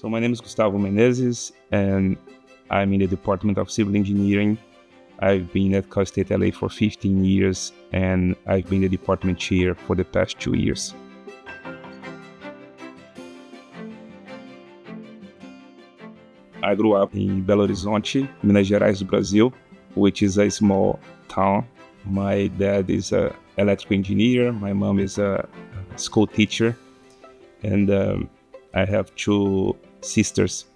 So my name is Gustavo Menezes, and I'm in the Department of Civil Engineering. I've been at Cal State LA for 15 years, and I've been the department chair for the past 2 years. I grew up in Belo Horizonte, Minas Gerais, Brazil, which is a small town. My dad is an electrical engineer. My mom is a school teacher. And I have 2 sisters.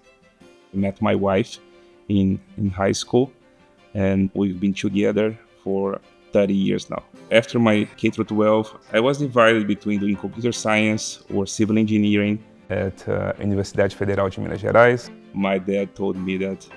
I met my wife in high school, and we've been together for 30 years now. After my K-12, I was divided between doing computer science or civil engineering at Universidade Federal de Minas Gerais. My dad told me that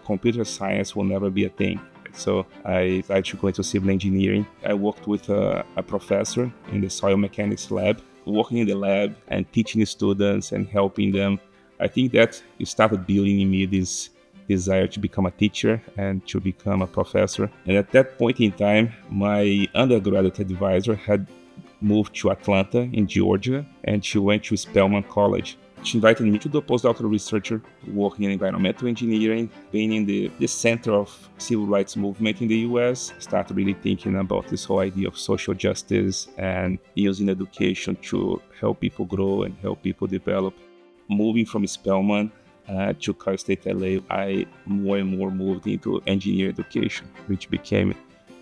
computer science will never be a thing. So I decided to go into civil engineering. I worked with a professor in the soil mechanics lab, working in the lab and teaching students and helping them. I think that it started building in me this desire to become a teacher and to become a professor. And at that point in time, my undergraduate advisor had moved to Atlanta in Georgia, and she went to Spelman College. She invited me to do a postdoctoral researcher working in environmental engineering, being in the center of civil rights movement in the US. Started really thinking about this whole idea of social justice and using education to help people grow and help people develop. Moving from Spelman to Cal State LA, I more and more moved into engineering education, which became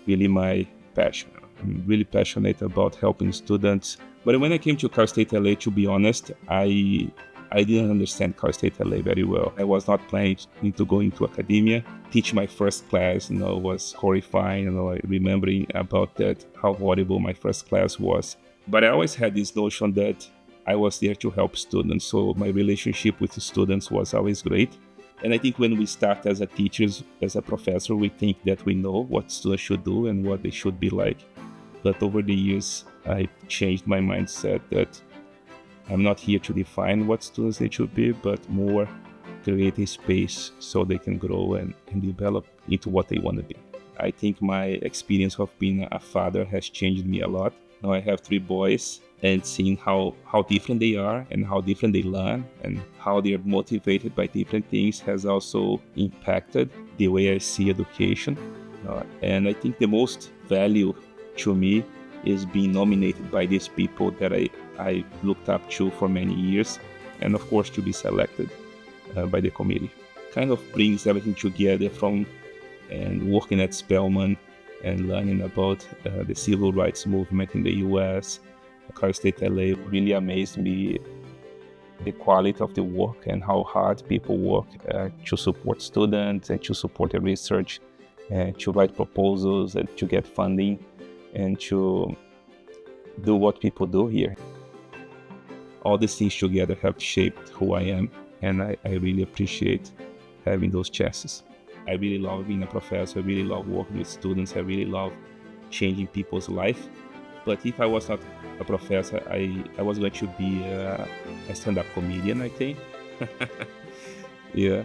really my passion. I'm really passionate about helping students. But when I came to Cal State LA, to be honest, I didn't understand Cal State LA very well. I was not planning to go into academia. Teach my first class, was horrifying. Remembering about that, how horrible my first class was. But I always had this notion that I was there to help students. So my relationship with the students was always great. And I think when we start as a teachers, as a professor, we think that we know what students should do and what they should be like. But over the years, I changed my mindset that I'm not here to define what students they should be, but more create a space so they can grow and develop into what they want to be. I think my experience of being a father has changed me a lot. Now I have 3 boys, and seeing how different they are and how different they learn and how they are motivated by different things has also impacted the way I see education. And I think the most value to me is being nominated by these people that I looked up to for many years, and of course to be selected by the committee. Kind of brings everything together from and working at Spelman and learning about the civil rights movement in the US. Cal State LA really amazed me, the quality of the work and how hard people work to support students and to support the research and to write proposals and to get funding and to do what people do here. All these things together have shaped who I am, and I really appreciate having those chances. I really love being a professor. I really love working with students. I really love changing people's life. But if I was not a professor, I was going to be a stand-up comedian, I think. Yeah.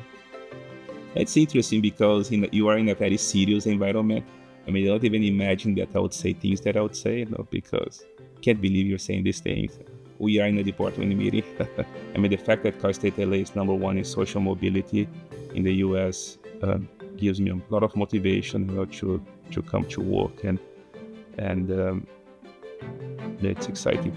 It's interesting because you are in a very serious environment. I don't even imagine that I would say things that I would say, because I can't believe you're saying these things. We are in a department meeting. The fact that Cal State LA is number 1 in social mobility in the US gives me a lot of motivation to come to work, and it's exciting.